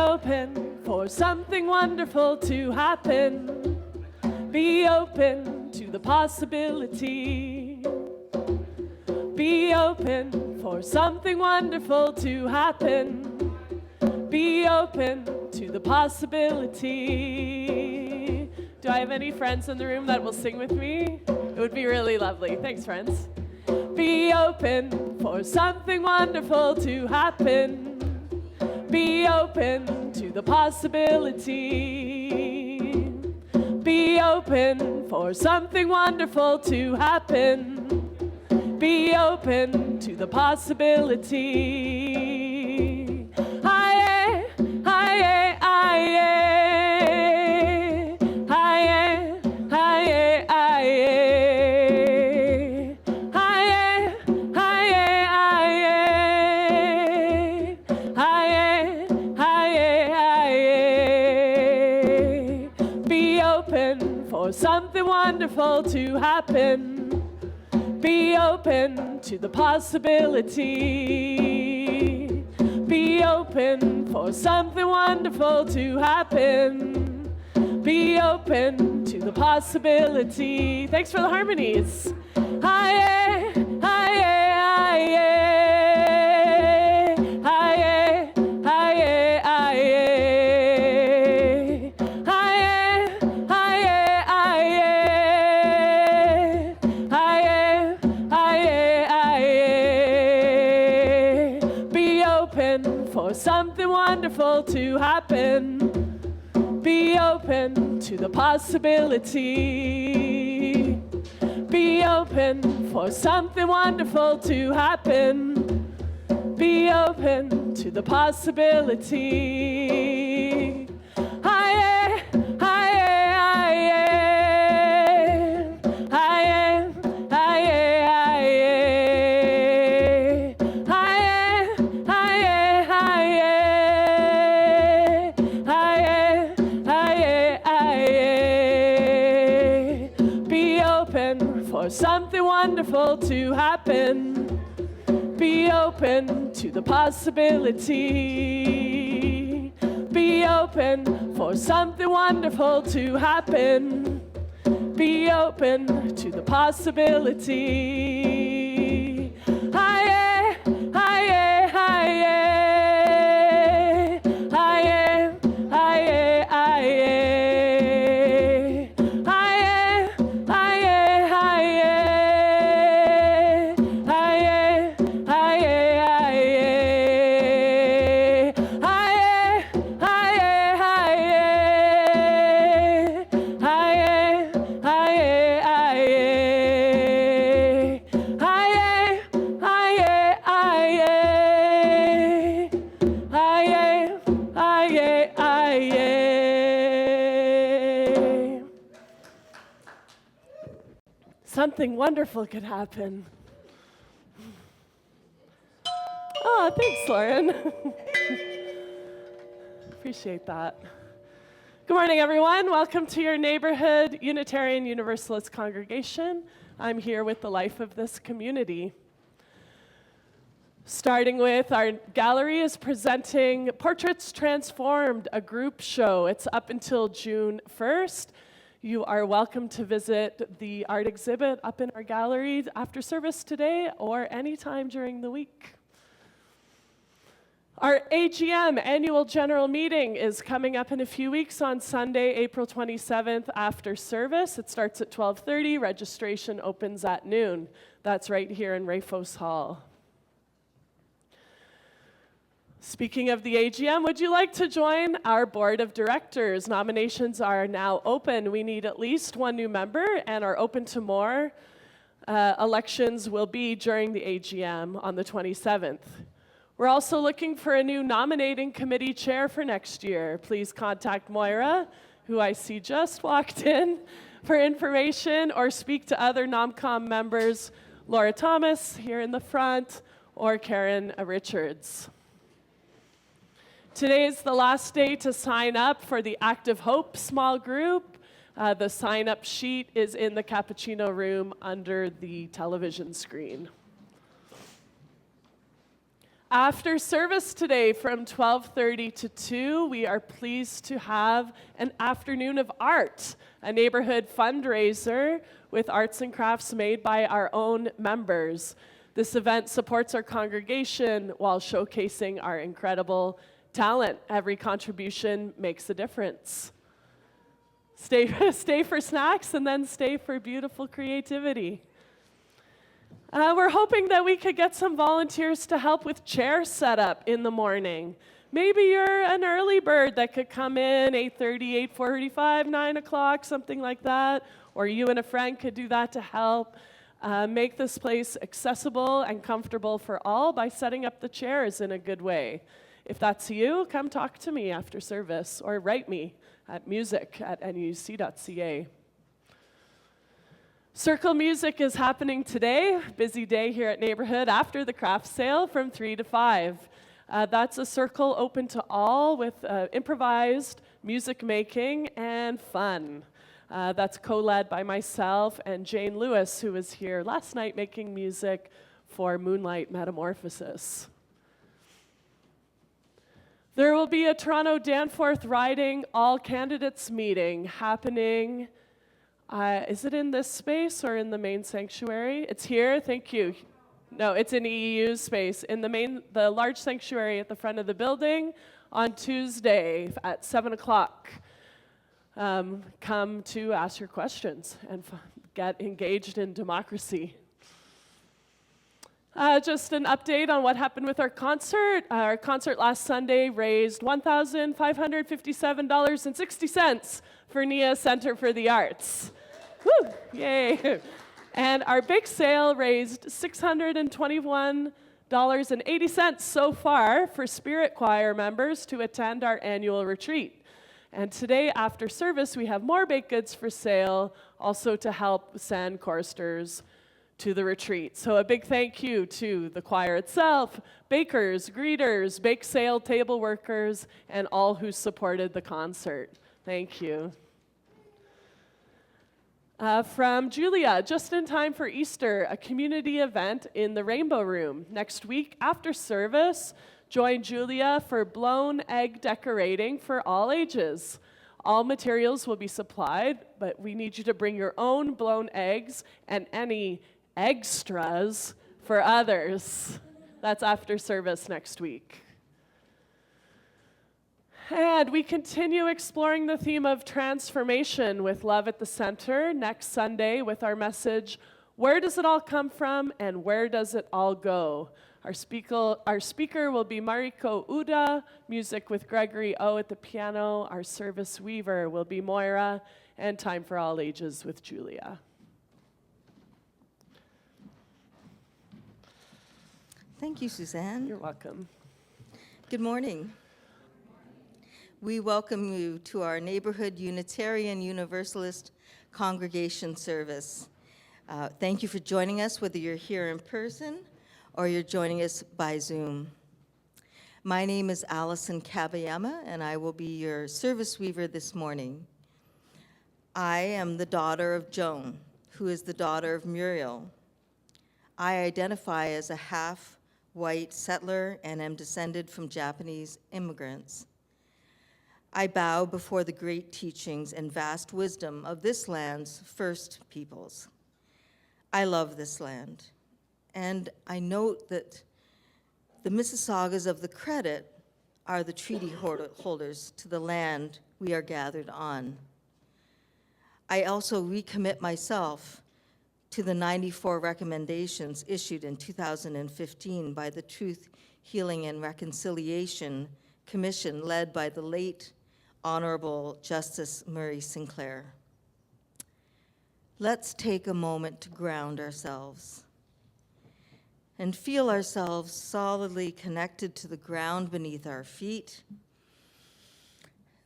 open for something wonderful to happen. Be open to the possibility. Be open for something wonderful to happen. Be open to the possibility. Do I have any friends in the room that will sing with me? It would be really lovely. Thanks, friends. Be open for something wonderful to happen. Be open to the possibility. Be open for something wonderful to happen. Be open to the possibility. Aye, aye, aye, aye, aye, aye, aye, aye, aye. Be open for something wonderful to happen. Be open to the possibility. Be open for something wonderful to happen. Be open to the possibility. Thanks for the harmonies. Aye, aye, aye, aye, aye, aye, for something wonderful to happen. Be open to the possibility. Be open for something wonderful to happen. Be open to the possibility. Aye, aye, aye, aye, aye, something wonderful to happen. Be open to the possibility. Be open for something wonderful to happen. Be open to the possibility. Aye, aye, aye, aye, aye, aye. Something wonderful could happen. Oh, thanks, Lauren. Appreciate that. Good morning, everyone. Welcome to your neighborhood Unitarian Universalist congregation. I'm here with the life of this community. Starting with our gallery is presenting Portraits Transformed, a group show. It's up until June 1st. You are welcome to visit the art exhibit up in our gallery after service today or anytime during the week. Our AGM, Annual General Meeting, is coming up in a few weeks on Sunday, April 27th after service. It starts at 12:30. Registration opens at noon. That's right here in Rafos Hall. Speaking of the AGM, would you like to join our board of directors? Nominations are now open. We need at least one new member and are open to more. Elections will be during the AGM on the 27th. We're also looking for a new nominating committee chair for next year. Please contact Moira, who I see just walked in, for information, or speak to other NomCom members, Laura Thomas here in the front, or Karen Richards. Today is the last day to sign up for the Active Hope small group. The sign-up sheet is in the cappuccino room under the television screen. After service today from 12:30 to 2, we are pleased to have an afternoon of art, a neighborhood fundraiser with arts and crafts made by our own members. This event supports our congregation while showcasing our incredible talent. Every contribution makes a difference. Stay for snacks and then stay for beautiful creativity. We're hoping that we could get some volunteers to help with chair setup in the morning. Maybe you're an early bird that could come in 8:30, 8:45, 9 o'clock, something like that. Or you and a friend could do that to help make this place accessible and comfortable for all by setting up the chairs in a good way. If that's you, come talk to me after service or write me at music@nuc.ca. Circle Music is happening today, busy day here at Neighborhood after the craft sale from 3 to 5. That's a circle open to all with improvised music making and fun. That's co-led by myself and Jane Lewis, who was here last night making music for Moonlight Metamorphosis. There will be a Toronto Danforth Riding All Candidates meeting happening. Is it in this space or in the main sanctuary? It's here, thank you. No, it's in EEU's space, in the large sanctuary at the front of the building on Tuesday at 7 o'clock. Come to ask your questions and get engaged in democracy. Just an update on what happened with our concert. Our concert last Sunday raised $1,557.60 for NIA Center for the Arts. Woo! Yay! And our big sale raised $621.80 so far for Spirit Choir members to attend our annual retreat. And today, after service, we have more baked goods for sale, also to help send choristers to the retreat. So a big thank you to the choir itself, bakers, greeters, bake sale table workers, and all who supported the concert. Thank you. From Julia, just in time for Easter, a community event in the Rainbow Room. Next week, after service, join Julia for blown egg decorating for all ages. All materials will be supplied, but we need you to bring your own blown eggs and any extras for others. That's after service next week. And we continue exploring the theme of transformation with Love at the Center next Sunday with our message, Where Does It All Come From and Where Does It All Go? Our speaker will be Mariko Uda, music with Gregory O at the piano. Our service weaver will be Moira, and time for all ages with Julia. Thank you, Susanne. You're welcome. Good morning. We welcome you to our Neighborhood Unitarian Universalist Congregation service. Thank you for joining us, whether you're here in person or you're joining us by Zoom. My name is Allsion Kabayama, and I will be your service weaver this morning. I am the daughter of Joan, who is the daughter of Muriel. I identify as a half-white settler and am descended from Japanese immigrants. I bow before the great teachings and vast wisdom of this land's first peoples. I love this land, and I note that the Mississaugas of the credit are the treaty holders to the land we are gathered on. I also recommit myself to the 94 recommendations issued in 2015 by the Truth, Healing, and Reconciliation Commission led by the late Honorable Justice Murray Sinclair. Let's take a moment to ground ourselves and feel ourselves solidly connected to the ground beneath our feet,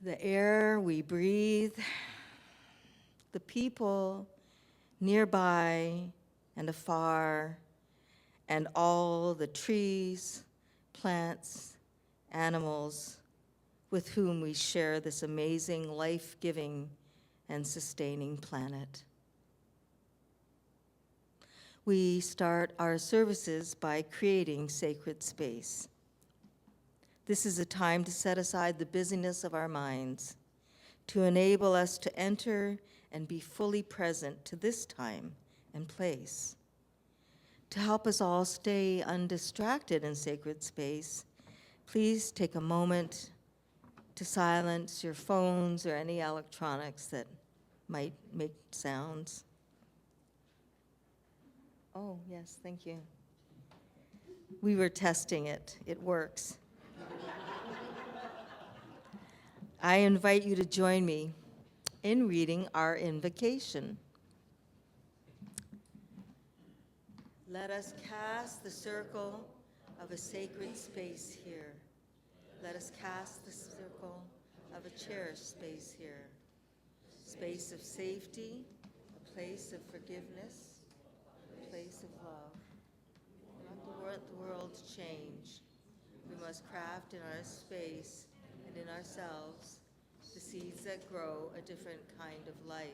the air we breathe, the people nearby and afar, and all the trees, plants, animals with whom we share this amazing, life-giving, and sustaining planet. We start our services by creating sacred space. This is a time to set aside the busyness of our minds, to enable us to enter and be fully present to this time and place. To help us all stay undistracted in sacred space, please take a moment to silence your phones or any electronics that might make sounds. Oh, yes, thank you. We were testing it. It works. I invite you to join me in reading our invocation. Let us cast the circle of a sacred space here. Let us cast the circle of a cherished space here. Space of safety, a place of forgiveness, a place of love. We want the world to change. We must craft in our space and in ourselves the seeds that grow a different kind of life.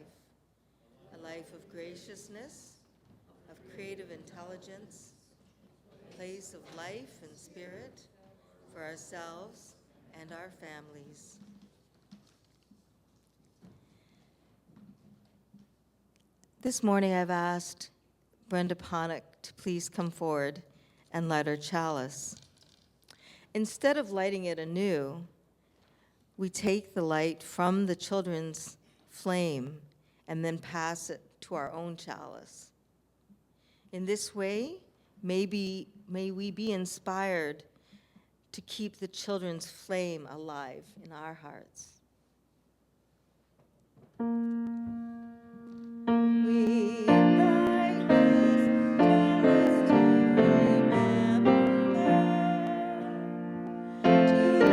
A life of graciousness, of creative intelligence, a place of life and spirit for ourselves and our families. This morning I've asked Brenda Ponick to please come forward and light our chalice. Instead of lighting it anew, we take the light from the children's flame and then pass it to our own chalice. In this way, may we be inspired to keep the children's flame alive in our hearts. We light this chalice to remember, to light the fire within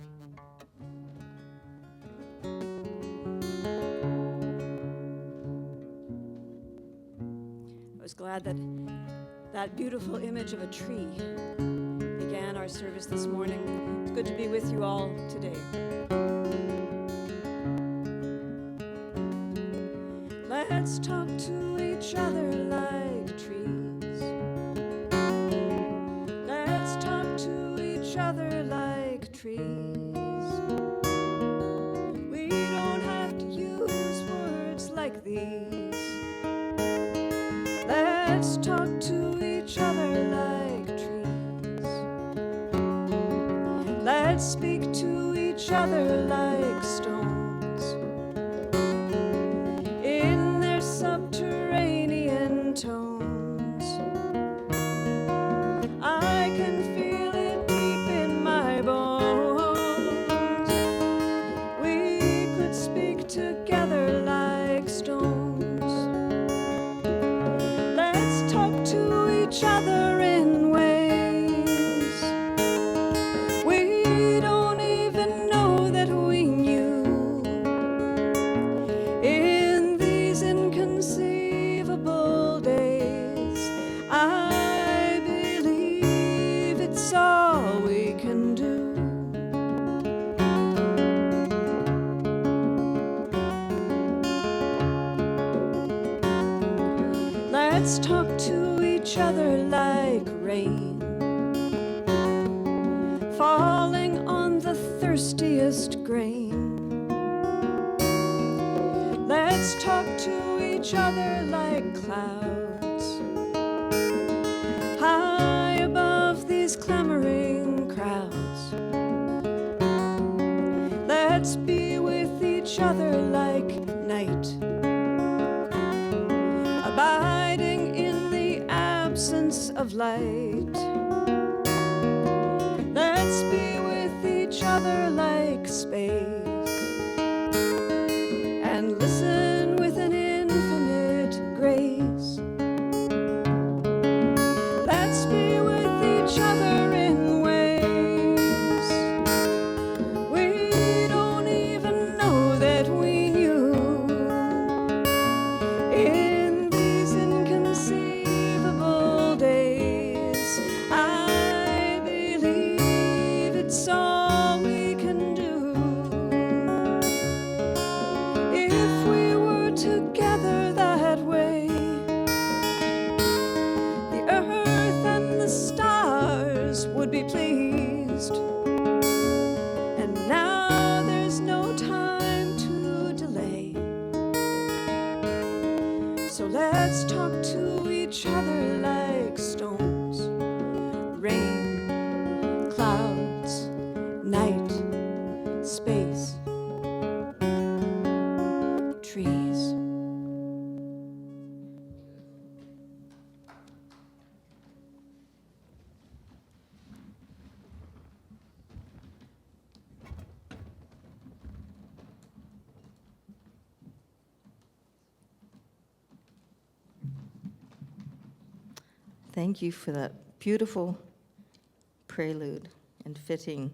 our own hearts. I was glad that that beautiful image of a tree began our service this morning. It's good to be with you all today. Let's talk to each other like trees. Let's talk to each other like trees. We don't have to use words like these. Let's talk to each other like trees. Let's speak to each other like stones in their subterranean tones. I can feel it deep in my bones. We could speak together like stones. Let's talk to each other in ways we don't even know that we knew. In these inconceivable days, I believe it's all we can do. Let's talk to each other like rain, falling on the thirstiest grain. Let's talk to each other like clouds, high above these clamoring crowds. Let's be with each other like night, abiding in the absence of light. Let's be with each other like space and listen with an infinite grace. Let's be with each other in ways thank you for that beautiful prelude and fitting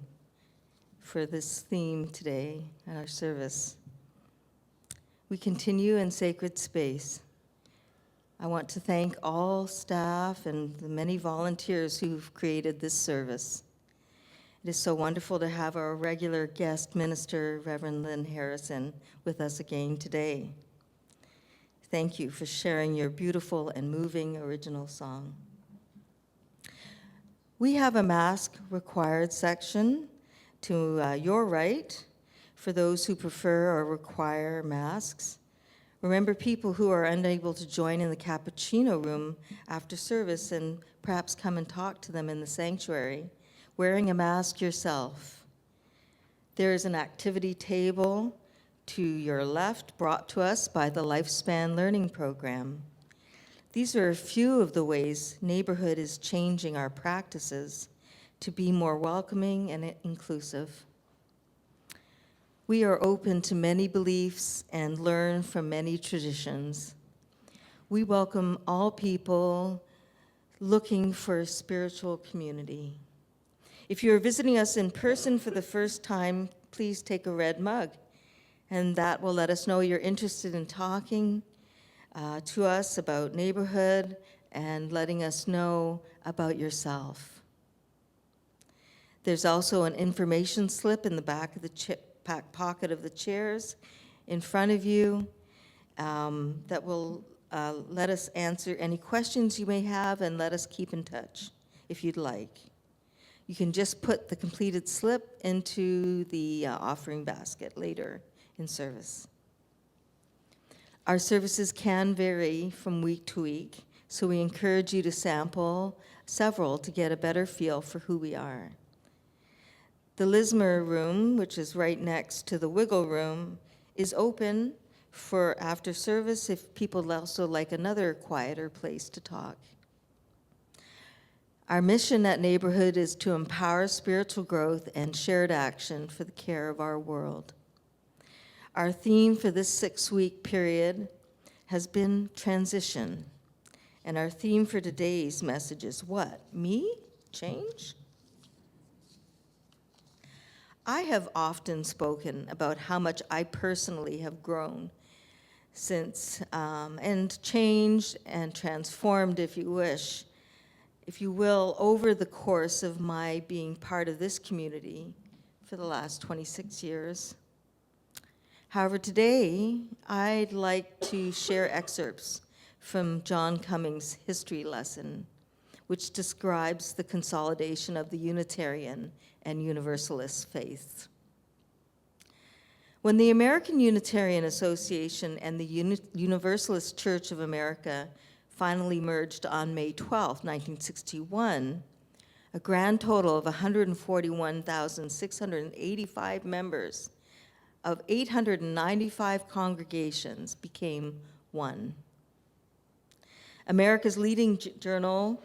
for this theme today at our service. We continue in sacred space. I want to thank all staff and the many volunteers who've created this service. It is so wonderful to have our regular guest minister, Rev Lynn Harrison, with us again today. Thank you for sharing your beautiful and moving original song. We have a mask required section to your right for those who prefer or require masks. Remember people who are unable to join in the cappuccino room after service, and perhaps come and talk to them in the sanctuary, wearing a mask yourself. There is an activity table to your left brought to us by the Lifespan Learning Program. These are a few of the ways Neighborhood is changing our practices to be more welcoming and inclusive. We are open to many beliefs and learn from many traditions. We welcome all people looking for a spiritual community. If you're visiting us in person for the first time, please take a red mug, and that will let us know you're interested in talking to us about Neighborhood and letting us know about yourself. There's also an information slip in the back of the back pocket of the chairs in front of you that will let us answer any questions you may have and let us keep in touch if you'd like. You can just put the completed slip into the offering basket later in service. Our services can vary from week to week, so we encourage you to sample several to get a better feel for who we are. The Lismer room, which is right next to the Wiggle room, is open for after service if people also like another quieter place to talk. Our mission at Neighborhood is to empower spiritual growth and shared action for the care of our world. Our theme for this 6-week period has been transition, and our theme for today's message is what? Me? Change? I have often spoken about how much I personally have grown since, and changed and transformed, if you will, over the course of my being part of this community for the last 26 years. However, today, I'd like to share excerpts from John Cummings' history lesson, which describes the consolidation of the Unitarian and Universalist faiths. When the American Unitarian Association and the Universalist Church of America finally merged on May 12, 1961, a grand total of 141,685 members of 895 congregations became one. America's leading journal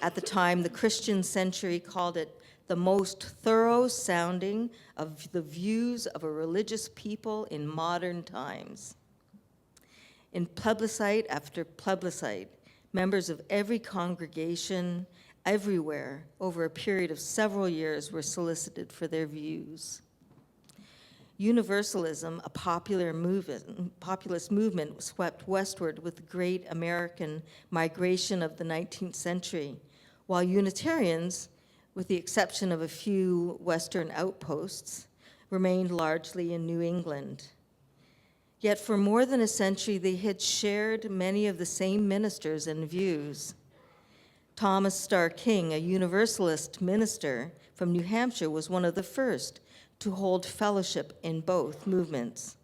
at the time, the Christian Century, called it the most thorough sounding of the views of a religious people in modern times. In plebiscite after plebiscite, members of every congregation everywhere over a period of several years were solicited for their views. Universalism, a populist movement, swept westward with the great American migration of the 19th century, while Unitarians, with the exception of a few Western outposts, remained largely in New England. Yet for more than a century, they had shared many of the same ministers and views. Thomas Starr King, a Universalist minister from New Hampshire, was one of the first to hold fellowship in both movements.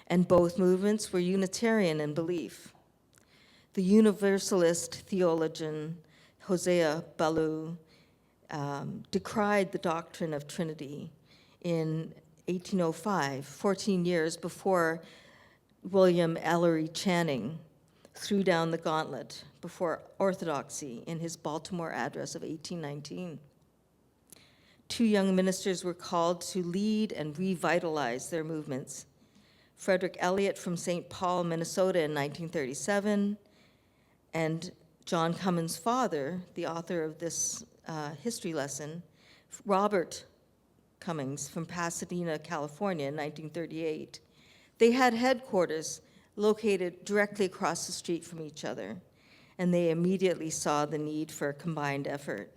And both movements were Unitarian in belief. The Universalist theologian Hosea Ballou decried the doctrine of Trinity in 1805, 14 years before William Ellery Channing threw down the gauntlet before orthodoxy in his Baltimore address of 1819. 2 young ministers were called to lead and revitalize their movements. Frederick Elliott from St. Paul, Minnesota in 1937, and John Cummins' father, the author of this history lesson, Robert Cummings from Pasadena, California in 1938, they had headquarters located directly across the street from each other, and they immediately saw the need for a combined effort.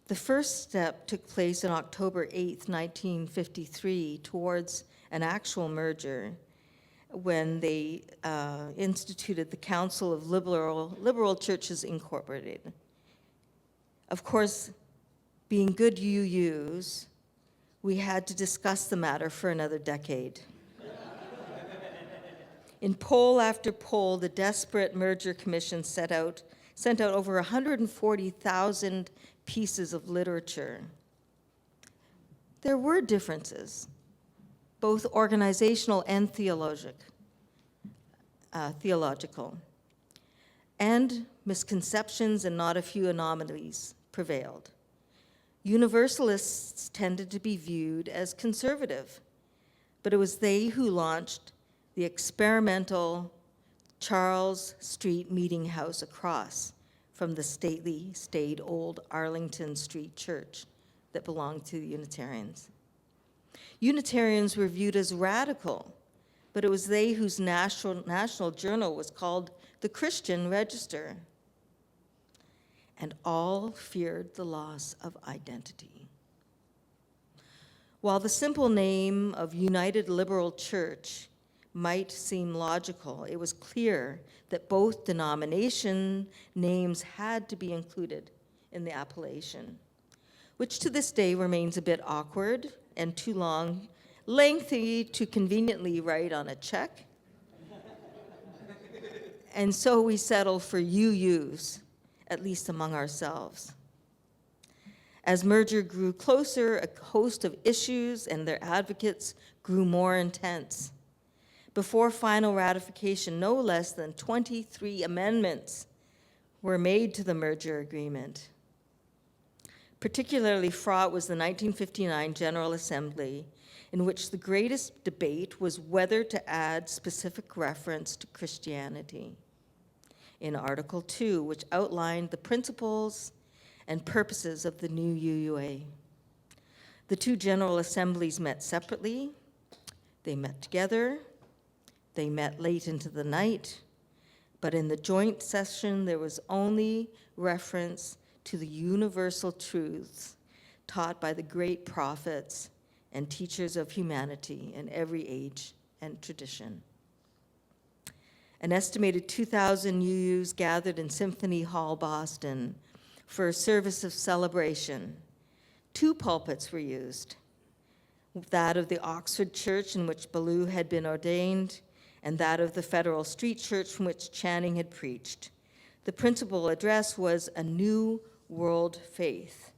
The first step took place on October 8, 1953, towards an actual merger when they instituted the Council of Liberal Churches Incorporated. Of course, being good UUs, we had to discuss the matter for another decade. In poll after poll, the desperate merger commission sent out over 140,000 pieces of literature. There were differences, both organizational and theological, and misconceptions and not a few anomalies prevailed. Universalists tended to be viewed as conservative, but it was they who launched the experimental Charles Street Meeting House across from the stately, staid old Arlington Street Church that belonged to the Unitarians. Unitarians were viewed as radical, but it was they whose national journal was called the Christian Register. And all feared the loss of identity. While the simple name of United Liberal Church might seem logical, it was clear that both denomination names had to be included in the appellation, which to this day remains a bit awkward and too lengthy to conveniently write on a check. And so we settle for UUs, at least among ourselves. As merger grew closer, a host of issues and their advocates grew more intense. Before final ratification, no less than 23 amendments were made to the merger agreement. Particularly fraught was the 1959 General Assembly, in which the greatest debate was whether to add specific reference to Christianity in Article 2, which outlined the principles and purposes of the new UUA. The two General Assemblies met separately, they met together, they met late into the night, but in the joint session there was only reference to the universal truths taught by the great prophets and teachers of humanity in every age and tradition. An estimated 2,000 UUs gathered in Symphony Hall, Boston, for a service of celebration. Two pulpits were used, that of the Oxford Church in which Ballou had been ordained, and that of the Federal Street Church from which Channing had preached. The principal address was a new world faith,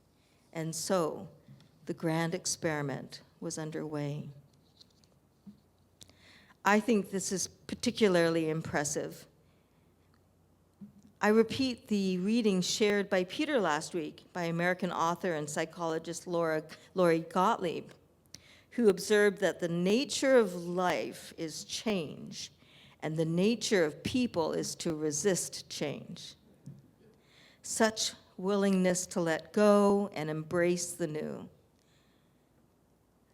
and so the grand experiment was underway. I think this is particularly impressive. I repeat the reading shared by Peter last week by American author and psychologist Lori Gottlieb, who observed that the nature of life is change, and the nature of people is to resist change. Such willingness to let go and embrace the new.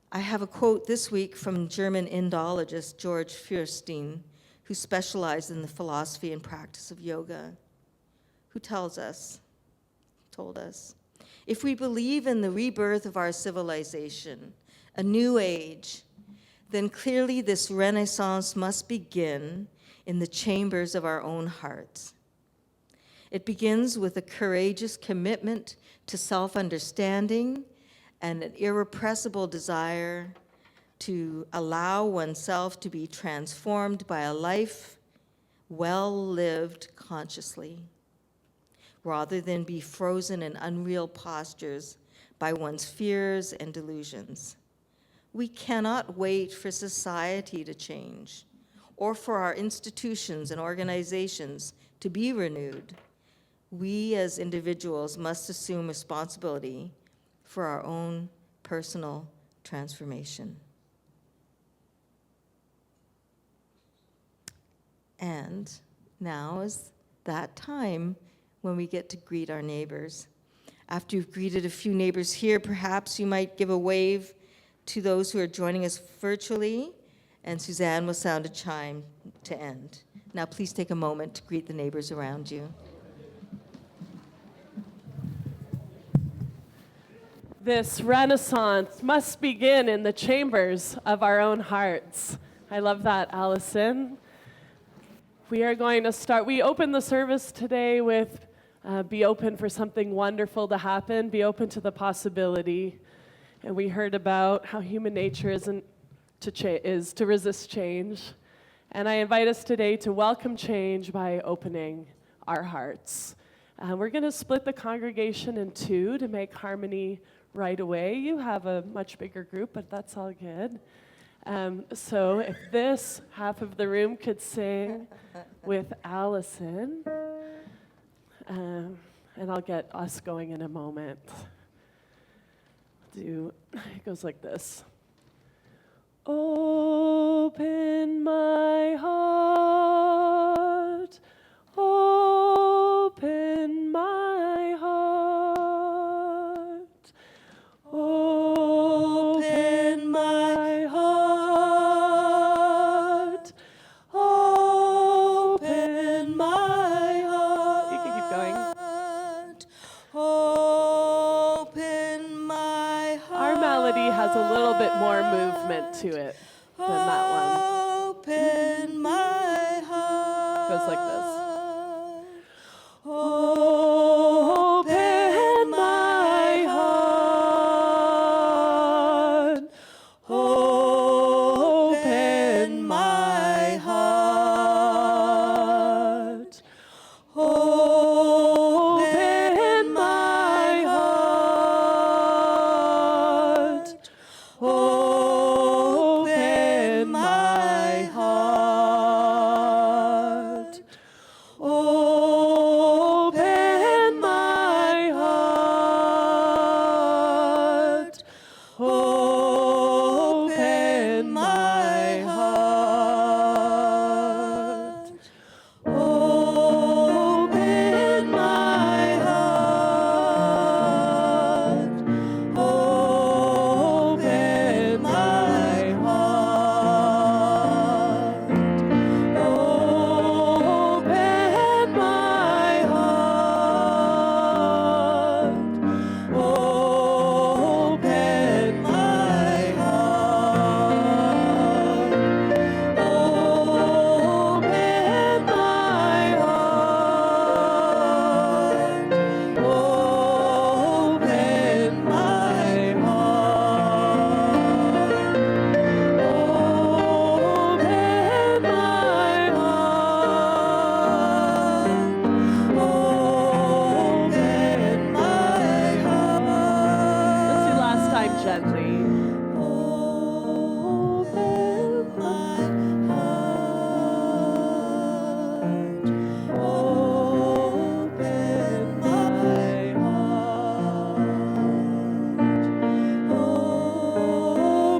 I have a quote this week from German Indologist George Feuerstein, who specialized in the philosophy and practice of yoga, who told us, if we believe in the rebirth of our civilization, a new age, then clearly this renaissance must begin in the chambers of our own hearts. It begins with a courageous commitment to self-understanding and an irrepressible desire to allow oneself to be transformed by a life well lived consciously, rather than be frozen in unreal postures by one's fears and delusions. We cannot wait for society to change or for our institutions and organizations to be renewed. We as individuals must assume responsibility for our own personal transformation. And now is that time when we get to greet our neighbors. After you've greeted a few neighbors here, perhaps you might give a wave to those who are joining us virtually, and Susanne will sound a chime to end. Now please take a moment to greet the neighbors around you. This Renaissance must begin in the chambers of our own hearts. I love that, Allison. We are going to start. We opened the service today with be open for something wonderful to happen, be open to the possibility. And we heard about how human nature is to resist change. And I invite us today to welcome change by opening our hearts. We're going to split the congregation in two to make harmony right away. You have a much bigger group, but that's all good. So if this half of the room could sing with Allison, and I'll get us going in a moment. It goes like this. Open my heart, open my heart, open my heart, open my heart. You can keep going. Open my heart. Our melody has a little bit more movement to it than that one. Open my heart. Goes like this. Open my heart. Open my heart. Open my heart. Open my heart. Open my heart. Open my heart. Open my heart. Open my heart. Open my heart. Open my heart. Open my heart. Open my Let's do last time gently. Open my heart. Open my heart.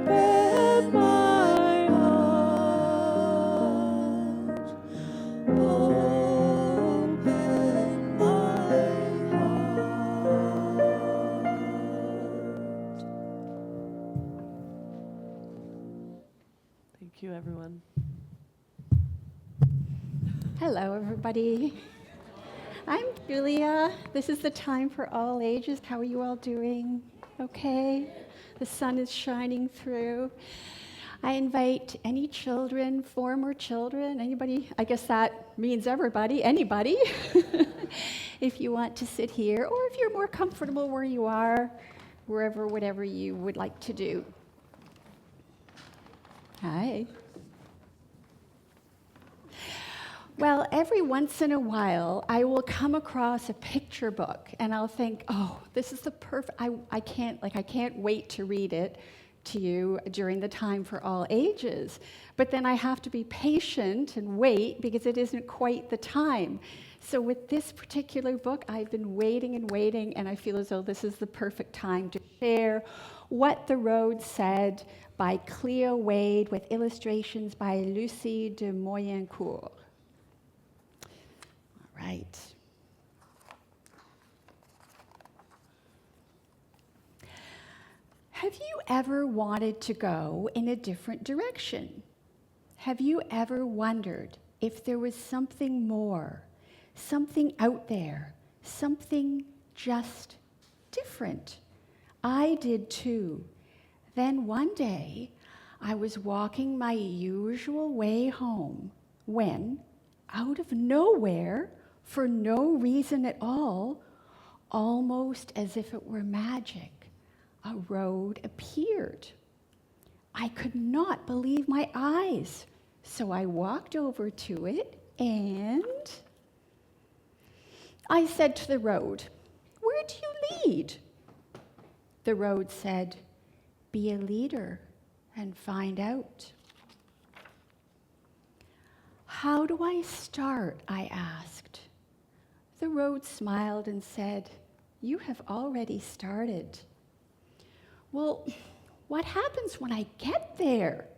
Open my heart. Open my heart. Thank you, everyone. Hello, everybody. I'm Julia. This is the time for all ages. How are you all doing? Okay? The sun is shining through. I invite any children, former children, anybody, I guess that means everybody, anybody, if you want to sit here, or if you're more comfortable where you are, wherever, whatever you would like to do. Hi. Well, every once in a while, I will come across a picture book, and I'll think, oh, this is the perfect, I can't wait to read it to you during the time for all ages. But then I have to be patient and wait because it isn't quite the time. So with this particular book, I've been waiting and waiting, and I feel as though this is the perfect time to share What the Road Said by Cleo Wade with illustrations by Lucie de Moyencourt. All right. Have you ever wanted to go in a different direction? Have you ever wondered if there was something more, something out there, something just different? I did too. Then one day, I was walking my usual way home when, out of nowhere, for no reason at all, almost as if it were magic, a road appeared. I could not believe my eyes, so I walked over to it and I said to the road, "Where do you lead?" The road said, "Be a leader and find out." "How do I start?" I asked. The road smiled and said, "You have already started." "Well, what happens when I get there?"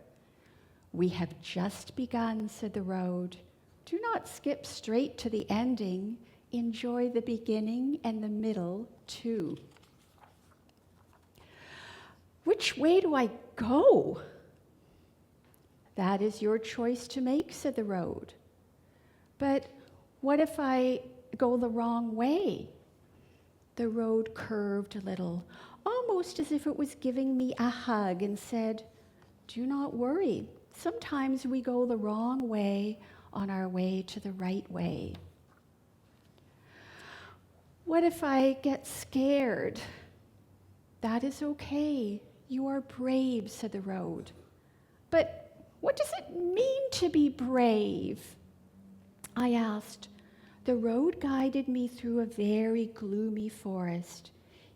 "We have just begun," said the road. "Do not skip straight to the ending. Enjoy the beginning and the middle, too." "Which way do I go?" "That is your choice to make," said the road. "But what if I go the wrong way?" The road curved a little, almost as if it was giving me a hug, and said, "Do not worry. Sometimes we go the wrong way on our way to the right way." "What if I get scared?" "That is okay. You are brave," said the road. "But what does it mean to be brave?" I asked. The road guided me through a very gloomy forest.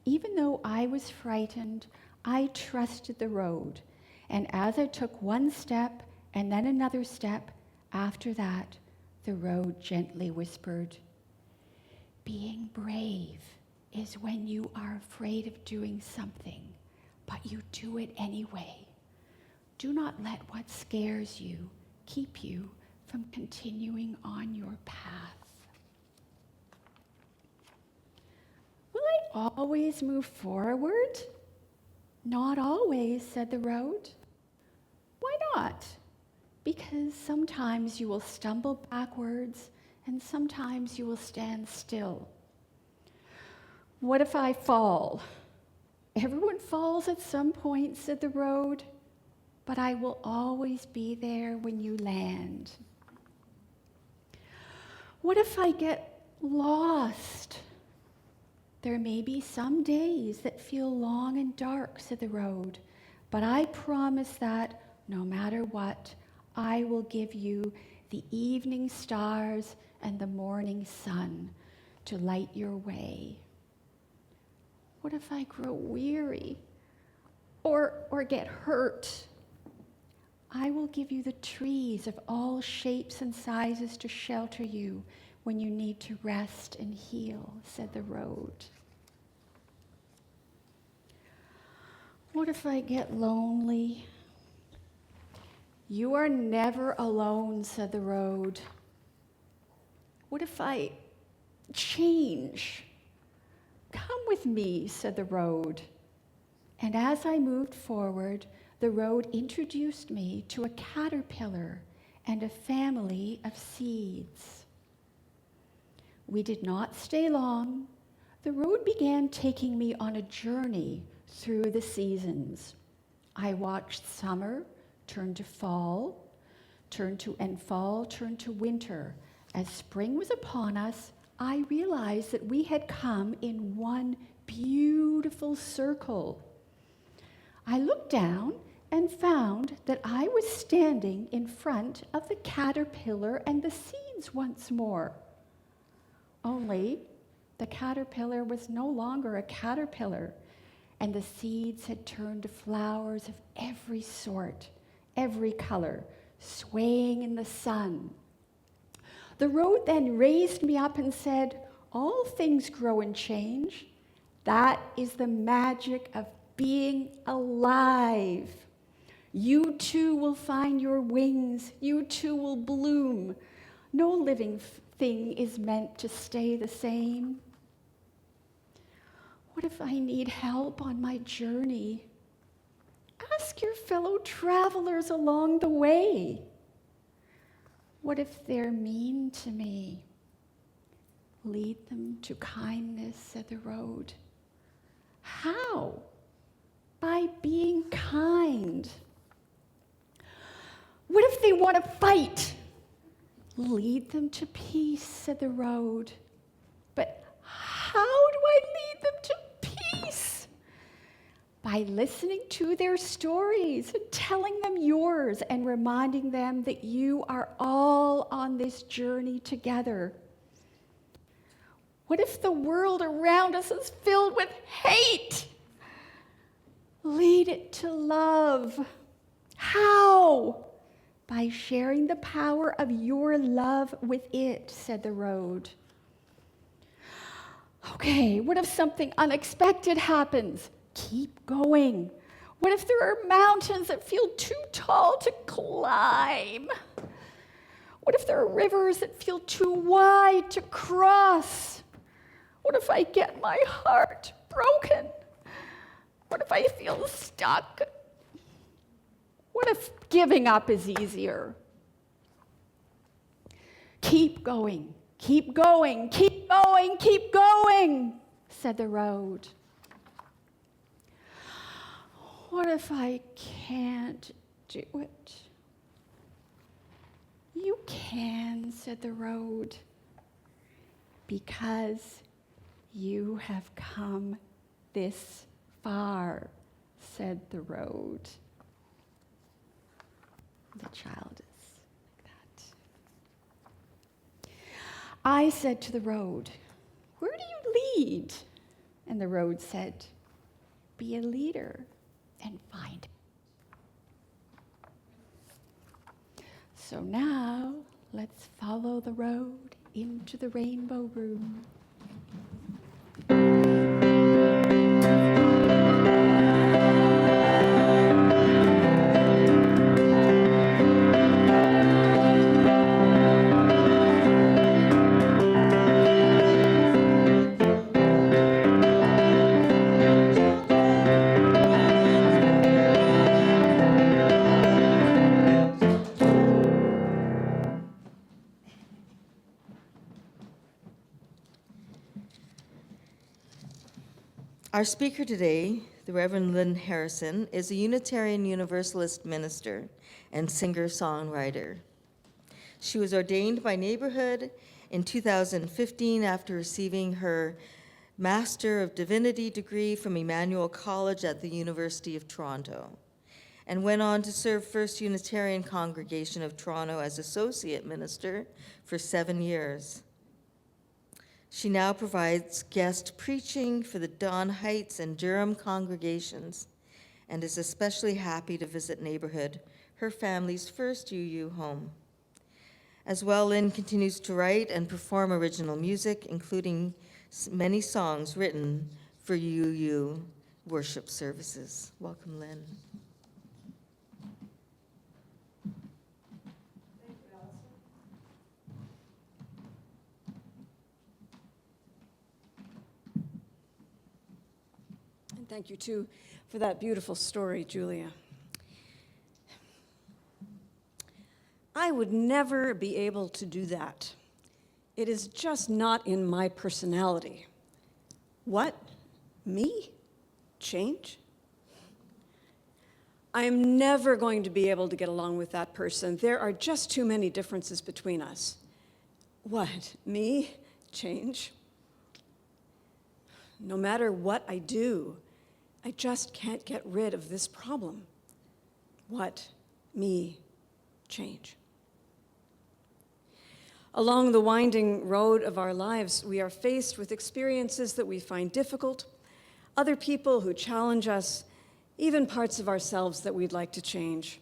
Even though I was frightened, I trusted the road. And as I took one step and then another step, after that, the road gently whispered, "Being brave is when you are afraid of doing something, but you do it anyway. Do not let what scares you keep you from continuing on your path." "Will I always move forward?" "Not always," said the road. "Why not?" "Because sometimes you will stumble backwards and sometimes you will stand still." "What if I fall?" "Everyone falls at some point," said the road, "but I will always be there when you land." "What if I get lost?" "There may be some days that feel long and dark," said the road, "but I promise that, no matter what, I will give you the evening stars and the morning sun to light your way." "What if I grow weary or get hurt?" "I will give you the trees of all shapes and sizes to shelter you when you need to rest and heal," said the road. "What if I get lonely?" "You are never alone," said the road. "What if I change?" "Come with me," said the road. And as I moved forward, the road introduced me to a caterpillar and a family of seeds. We did not stay long. The road began taking me on a journey through the seasons. I watched summer turn to fall, turn to winter. As spring was upon us, I realized that we had come in one beautiful circle. I looked down and found that I was standing in front of the caterpillar and the seeds once more. Only the caterpillar was no longer a caterpillar, and the seeds had turned to flowers of every sort, every color, swaying in the sun. The road then raised me up and said, "All things grow and change. That is the magic of being alive. You too will find your wings. You too will bloom. No living thing is meant to stay the same? What if I need help on my journey? Ask your fellow travelers along the way. What if they're mean to me? Lead them to kindness, said the road. How? By being kind. What if they want to fight? Lead them to peace, said the road. But how do I lead them to peace? By listening to their stories and telling them yours and reminding them that you are all on this journey together. What if the world around us is filled with hate? Lead it to love. How? By sharing the power of your love with it, said the road. Okay, what if something unexpected happens? Keep going. What if there are mountains that feel too tall to climb? What if there are rivers that feel too wide to cross? What if I get my heart broken? What if I feel stuck? What if giving up is easier? Keep going, keep going, keep going, keep going, said the road. What if I can't do it? You can, said the road, because you have come this far, said the road. The child is like that. I said to the road, where do you lead? And the road said, be a leader and find it. So now, let's follow the road into the rainbow room. Our speaker today, the Rev Lynn Harrison, is a Unitarian Universalist minister and singer-songwriter. She was ordained by Neighborhood in 2015 after receiving her Master of Divinity degree from Emmanuel College at the University of Toronto, and went on to serve First Unitarian Congregation of Toronto as associate minister for 7 years. She now provides guest preaching for the Don Heights and Durham congregations and is especially happy to visit Neighborhood, her family's first UU home. As well, Lynn continues to write and perform original music, including many songs written for UU worship services. Welcome, Lynn. Thank you, too, for that beautiful story, Julia. I would never be able to do that. It is just not in my personality. What? Me? Change? I am never going to be able to get along with that person. There are just too many differences between us. What? Me? Change? No matter what I do, I just can't get rid of this problem. What? Me? Change. Along the winding road of our lives, we are faced with experiences that we find difficult, other people who challenge us, even parts of ourselves that we'd like to change.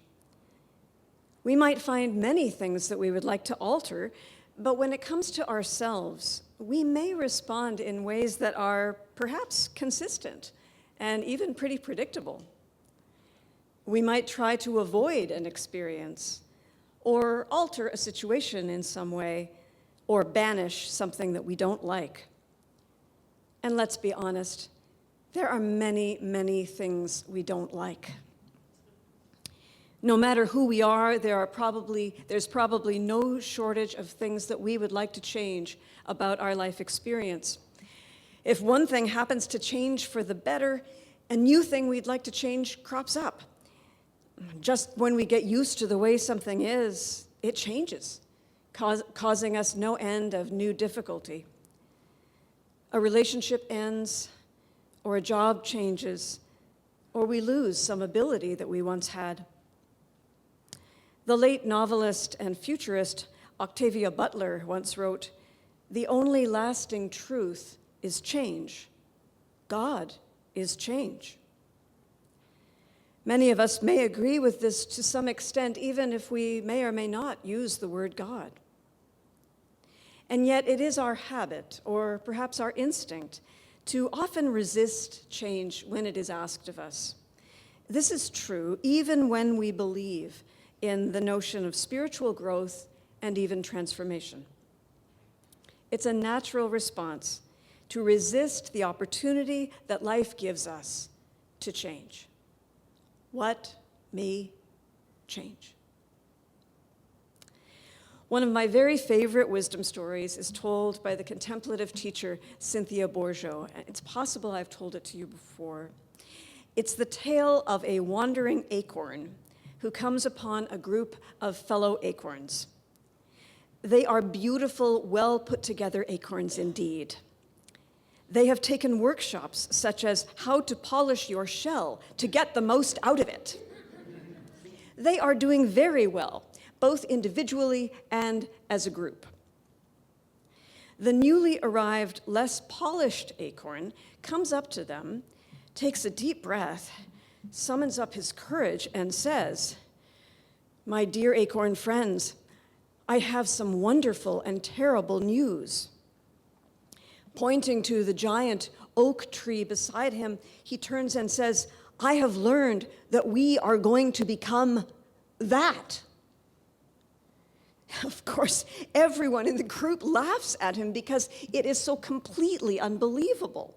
We might find many things that we would like to alter, but when it comes to ourselves, we may respond in ways that are perhaps consistent and even pretty predictable. We might try to avoid an experience or alter a situation in some way, or banish something that we don't like. And let's be honest, there are many, many things we don't like. No matter who we are, there's probably no shortage of things that we would like to change about our life experience. If one thing happens to change for the better, a new thing we'd like to change crops up. Just when we get used to the way something is, it changes, causing us no end of new difficulty. A relationship ends, or a job changes, or we lose some ability that we once had. The late novelist and futurist Octavia Butler once wrote, "The only lasting truth is change. God is change." Many of us may agree with this to some extent, even if we may or may not use the word God. And yet it is our habit, or perhaps our instinct, to often resist change when it is asked of us. This is true even when we believe in the notion of spiritual growth and even transformation. It's a natural response to resist the opportunity that life gives us to change. What may change? One of my very favorite wisdom stories is told by the contemplative teacher Cynthia Bourgeot. It's possible I've told it to you before. It's the tale of a wandering acorn who comes upon a group of fellow acorns. They are beautiful, well put together acorns indeed. They have taken workshops such as how to polish your shell to get the most out of it. They are doing very well, both individually and as a group. The newly arrived, less polished acorn comes up to them, takes a deep breath, summons up his courage, and says, "My dear acorn friends, I have some wonderful and terrible news." Pointing to the giant oak tree beside him, he turns and says, "I have learned that we are going to become that." Of course, everyone in the group laughs at him because it is so completely unbelievable.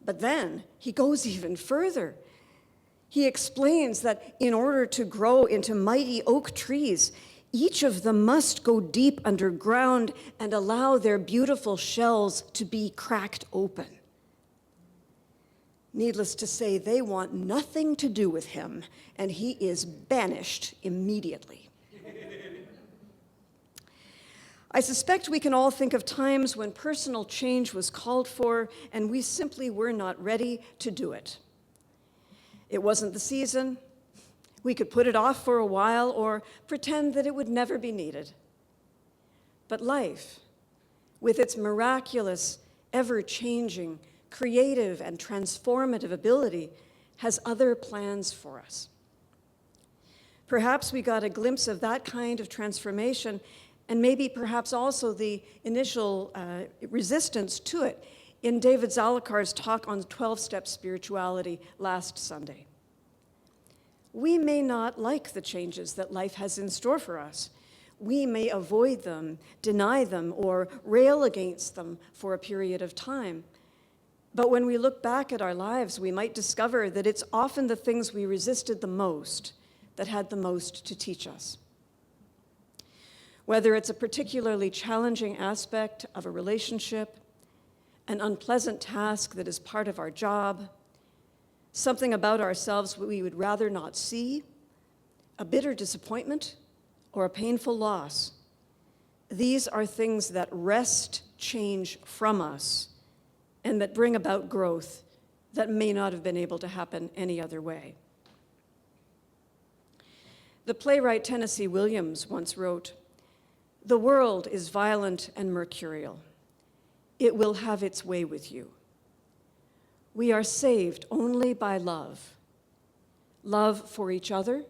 But then he goes even further. He explains that in order to grow into mighty oak trees, each of them must go deep underground and allow their beautiful shells to be cracked open. Needless to say, they want nothing to do with him, and he is banished immediately. I suspect we can all think of times when personal change was called for, and we simply were not ready to do it. It wasn't the season. We could put it off for a while or pretend that it would never be needed. But life, with its miraculous, ever-changing, creative, and transformative ability, has other plans for us. Perhaps we got a glimpse of that kind of transformation, and maybe perhaps also the initial resistance to it in David Zalakar's talk on 12-step spirituality last Sunday. We may not like the changes that life has in store for us. We may avoid them, deny them, or rail against them for a period of time. But when we look back at our lives, we might discover that it's often the things we resisted the most that had the most to teach us. Whether it's a particularly challenging aspect of a relationship, an unpleasant task that is part of our job, something about ourselves we would rather not see, a bitter disappointment, or a painful loss. These are things that wrest change from us and that bring about growth that may not have been able to happen any other way. The playwright Tennessee Williams once wrote, "The world is violent and mercurial. It will have its way with you. We are saved only by love, love for each other,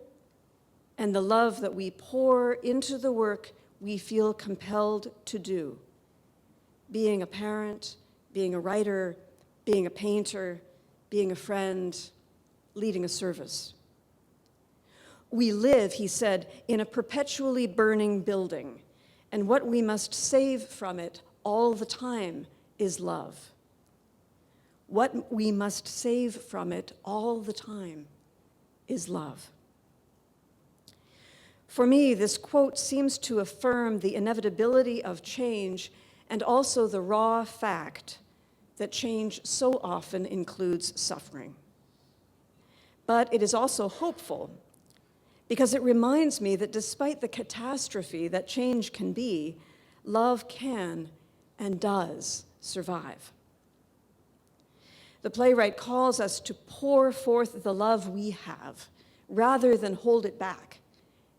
and the love that we pour into the work we feel compelled to do, being a parent, being a writer, being a painter, being a friend, leading a service. We live," he said, "in a perpetually burning building, and what we must save from it all the time is love. What we must save from it all the time is love. For me, this quote seems to affirm the inevitability of change and also the raw fact that change so often includes suffering. But it is also hopeful because it reminds me that despite the catastrophe that change can be, love can and does survive. The playwright calls us to pour forth the love we have rather than hold it back,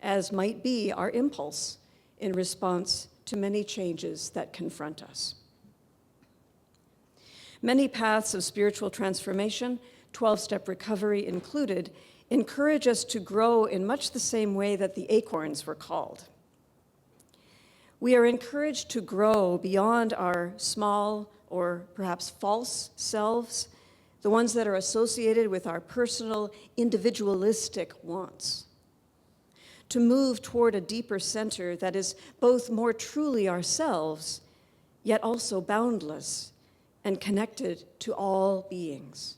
as might be our impulse in response to many changes that confront us. Many paths of spiritual transformation, 12-step recovery included, encourage us to grow in much the same way that the acorns were called. We are encouraged to grow beyond our small or perhaps false selves, the ones that are associated with our personal, individualistic wants, to move toward a deeper center that is both more truly ourselves, yet also boundless and connected to all beings.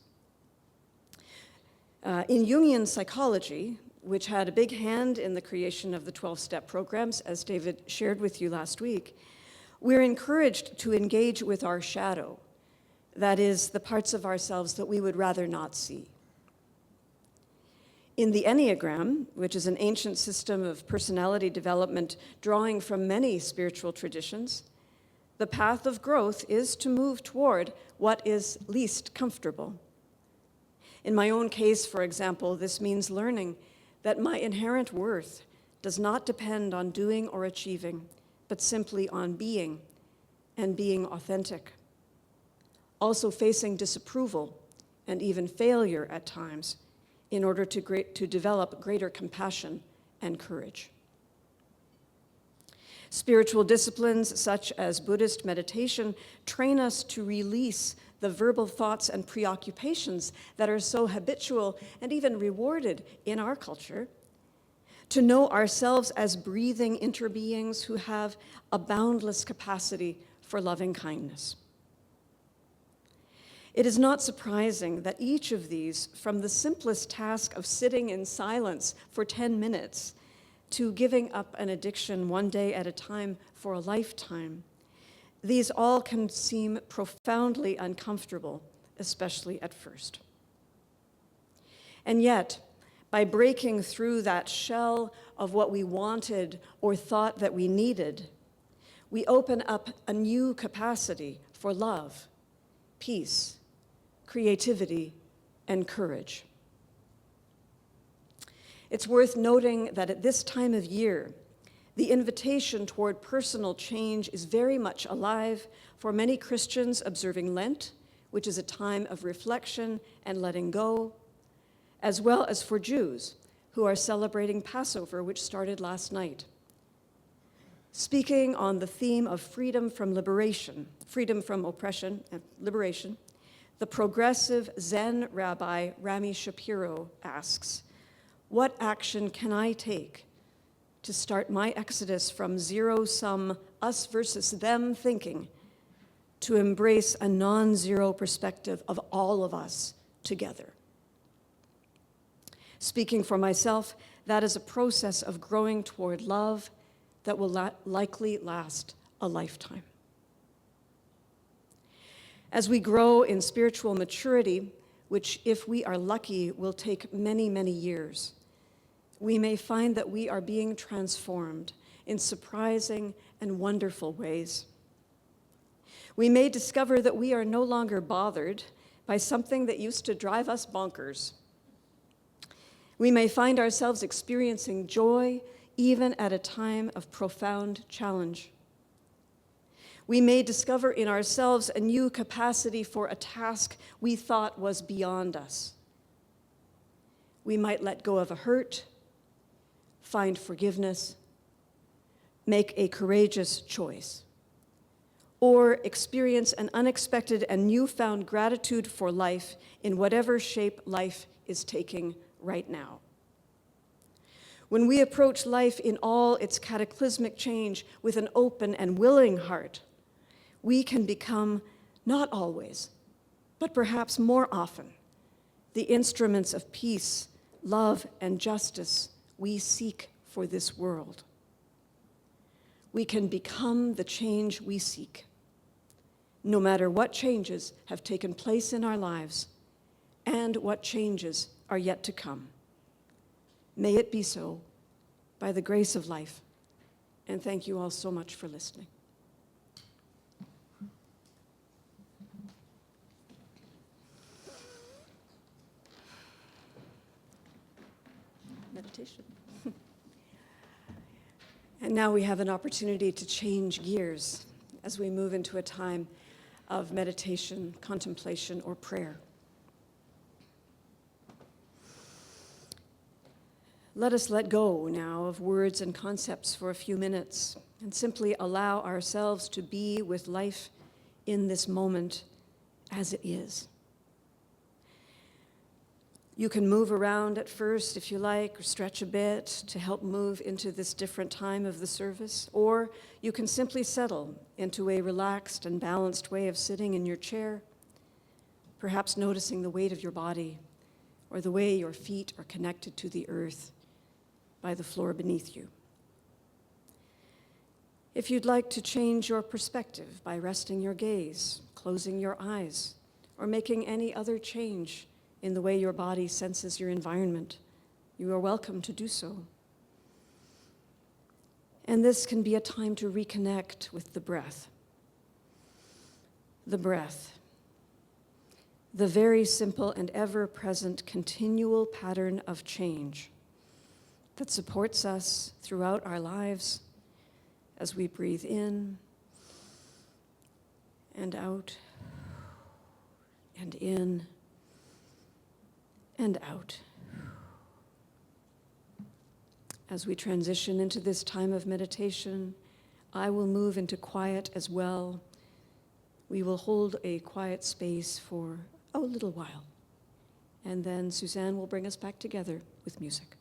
In Jungian psychology, which had a big hand in the creation of the 12-step programs, as David shared with you last week, we're encouraged to engage with our shadow, that is, the parts of ourselves that we would rather not see. In the Enneagram, which is an ancient system of personality development drawing from many spiritual traditions, the path of growth is to move toward what is least comfortable. In my own case, for example, this means learning that my inherent worth does not depend on doing or achieving, but simply on being and being authentic. Also facing disapproval and even failure at times in order to develop greater compassion and courage. Spiritual disciplines such as Buddhist meditation train us to release the verbal thoughts and preoccupations that are so habitual and even rewarded in our culture, to know ourselves as breathing interbeings who have a boundless capacity for loving kindness. It is not surprising that each of these, from the simplest task of sitting in silence for 10 minutes to giving up an addiction one day at a time for a lifetime, these all can seem profoundly uncomfortable, especially at first. And yet, by breaking through that shell of what we wanted or thought that we needed, we open up a new capacity for love, peace, creativity, and courage. It's worth noting that at this time of year, the invitation toward personal change is very much alive for many Christians observing Lent, which is a time of reflection and letting go, as well as for Jews who are celebrating Passover, which started last night. Speaking on the theme of freedom from liberation, freedom from oppression and liberation, the progressive Zen rabbi Rami Shapiro asks, "What action can I take to start my exodus from zero-sum us versus them thinking to embrace a non-zero perspective of all of us together?" Speaking for myself, that is a process of growing toward love that will likely last a lifetime. As we grow in spiritual maturity, which, if we are lucky, will take many, many years, we may find that we are being transformed in surprising and wonderful ways. We may discover that we are no longer bothered by something that used to drive us bonkers. We may find ourselves experiencing joy even at a time of profound challenge. We may discover in ourselves a new capacity for a task we thought was beyond us. We might let go of a hurt, find forgiveness, make a courageous choice, or experience an unexpected and newfound gratitude for life in whatever shape life is taking right now. When we approach life in all its cataclysmic change with an open and willing heart, we can become, not always, but perhaps more often, the instruments of peace, love, and justice we seek for this world. We can become the change we seek, no matter what changes have taken place in our lives and what changes are yet to come. May it be so, by the grace of life, and thank you all so much for listening. Meditation. And now we have an opportunity to change gears as we move into a time of meditation, contemplation, or prayer. Let us let go now of words and concepts for a few minutes and simply allow ourselves to be with life in this moment as it is. You can move around at first if you like, or stretch a bit to help move into this different time of the service, or you can simply settle into a relaxed and balanced way of sitting in your chair, perhaps noticing the weight of your body or the way your feet are connected to the earth by the floor beneath you. If you'd like to change your perspective by resting your gaze, closing your eyes, or making any other change in the way your body senses your environment, you are welcome to do so. And this can be a time to reconnect with the breath. The breath, the very simple and ever-present continual pattern of change that supports us throughout our lives as we breathe in and out and in and out. As we transition into this time of meditation, I will move into quiet as well. We will hold a quiet space for a little while, and then Susanne will bring us back together with music.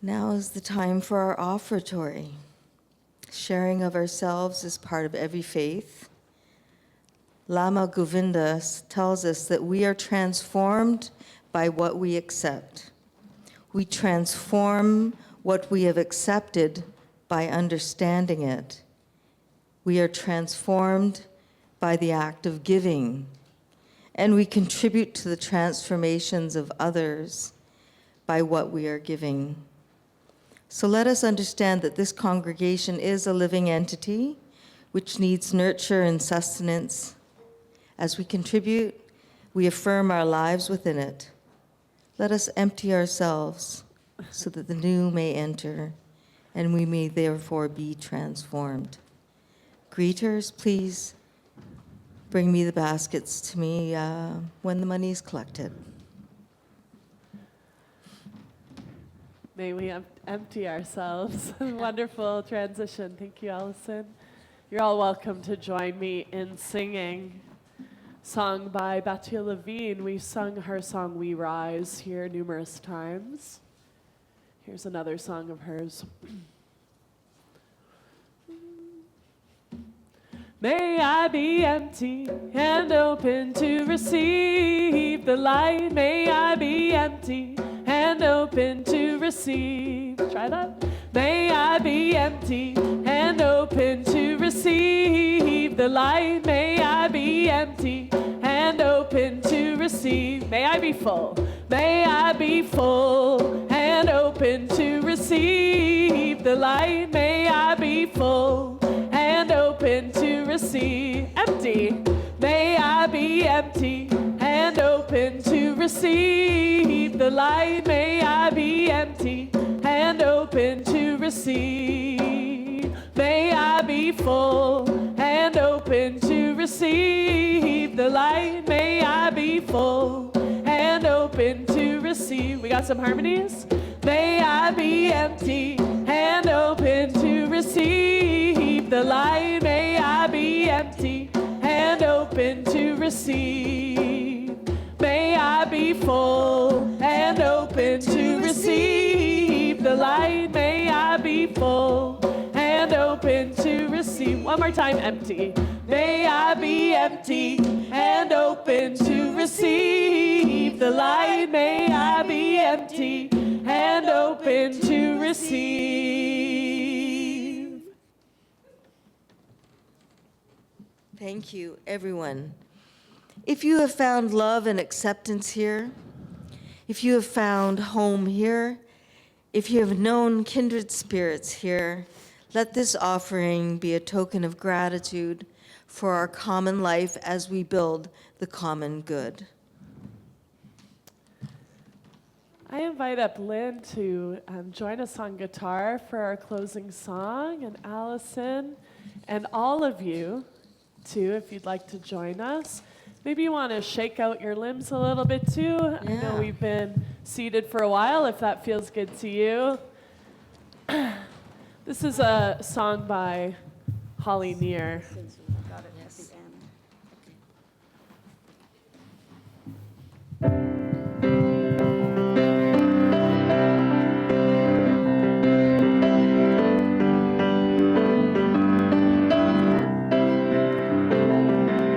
Now is the time for our offertory. Sharing of ourselves is part of every faith. Lama Govinda tells us that we are transformed by what we accept. We transform what we have accepted by understanding it. We are transformed by the act of giving, and we contribute to the transformations of others by what we are giving. So let us understand that this congregation is a living entity which needs nurture and sustenance. As we contribute, we affirm our lives within it. Let us empty ourselves so that the new may enter, and we may therefore be transformed. Greeters, please bring me the baskets to me when the money is collected. May we empty ourselves. Wonderful transition. Thank you, Allison. You're all welcome to join me in singing. Sung by Batia Levine. We sung her song, We Rise, here numerous times. Here's another song of hers. May I be empty and open to receive the light. May I be empty and open to receive. Try that. May I be empty and open to receive the light. May I be empty and open to receive. May I be full. May I be full and open to receive the light. May I be full and open to receive. Empty. May I be empty and open to receive the light. May I be empty and open to receive. May I be full and open to receive the light. May I be full and open to receive. We got some harmonies. May I be empty and open to receive the light. May I be empty and open to receive. May I be full and open to receive the light. May I be full and open to receive. One more time, empty. May I be empty and open to receive the light. May I be empty and open to receive. Thank you, everyone. If you have found love and acceptance here, if you have found home here, if you have known kindred spirits here, let this offering be a token of gratitude for our common life as we build the common good. I invite up Lynn to join us on guitar for our closing song, and Allison, and all of you, too, if you'd like to join us. Maybe you want to shake out your limbs a little bit, too. I know Yeah. we've been seated for a while, if that feels good to you. This is a song by Holly Near.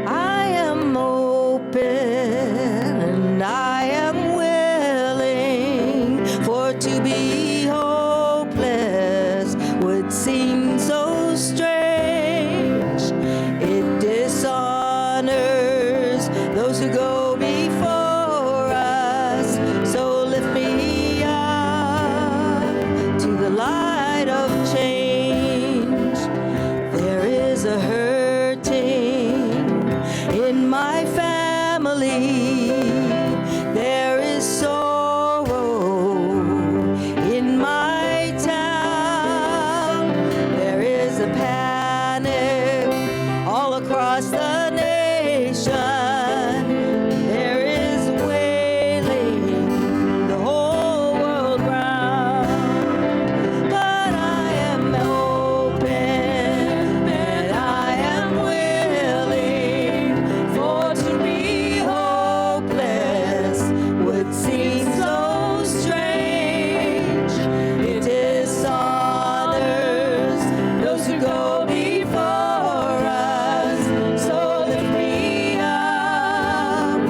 I am open and I am willing, for to be hopeless would seem so strange. It dishonors those who go before the hurting in my family. There is sorrow in my town. There is a panic all across the nation. There is wailing the whole world round. But I am open and I am willing, for to be hopeless would seem so strange. It dishonors those who go before us. So lift me up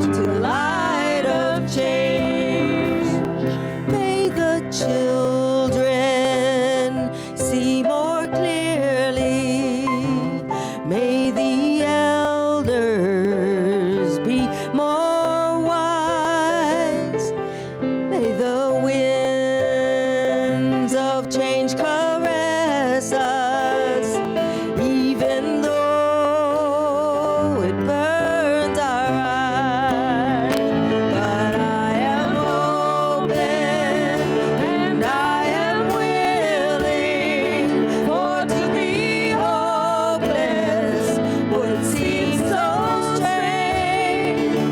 to the light of change. May the children see more clearly. May the elders be more wise. May the winds of change caress us, even though it burns our eyes. But I am open and I am willing, for to be hopeless would seem so strange.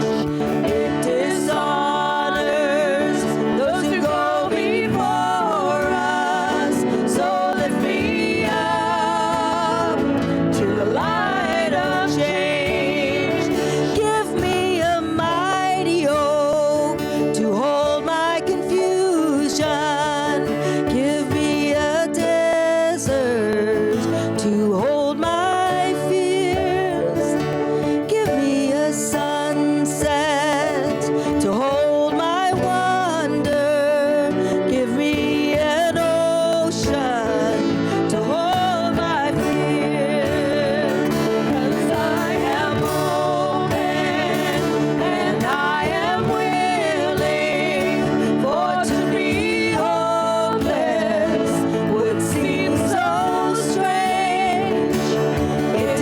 It dishonors those who go before us. So lift me up to the light of change. Give me a mighty oak to hold my confusion. Give me a desert to hold my fears. Give me a sunset to hold my wonder. Give me an ocean to hold my fear. 'Cause I am open and I am willing, for to be hopeless would seem so strange. It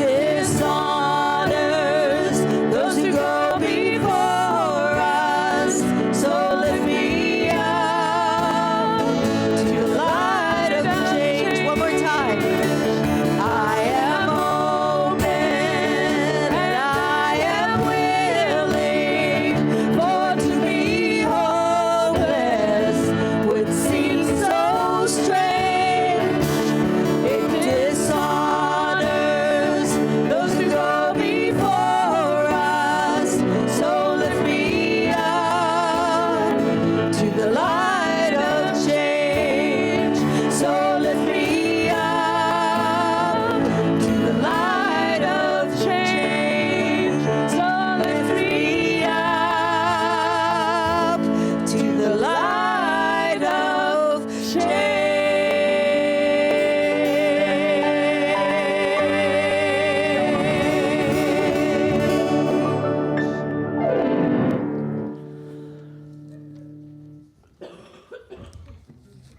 dishonors those who go before us. So lift me up to the light of change. One more time. I am open and I am willing, for to be hopeless would seem so strange. It dishonors those who go before us. So lift me up to the light of change. So lift me up to the light of change. So lift me up to the light of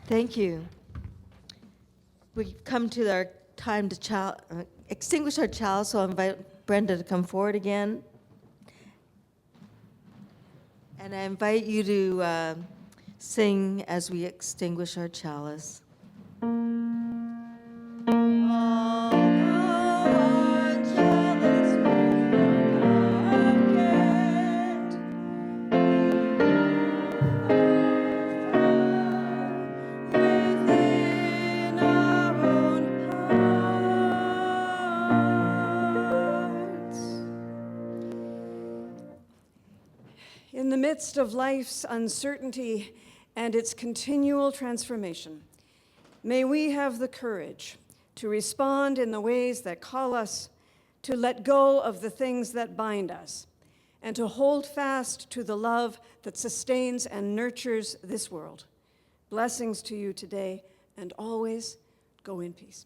Thank you. We've come to our time to extinguish our chalice, so I'll invite Brenda to come forward again. And I invite you to sing as we extinguish our chalice. In the midst of life's uncertainty and its continual transformation, may we have the courage to respond in the ways that call us, to let go of the things that bind us, and to hold fast to the love that sustains and nurtures this world. Blessings to you today and always. Go in peace.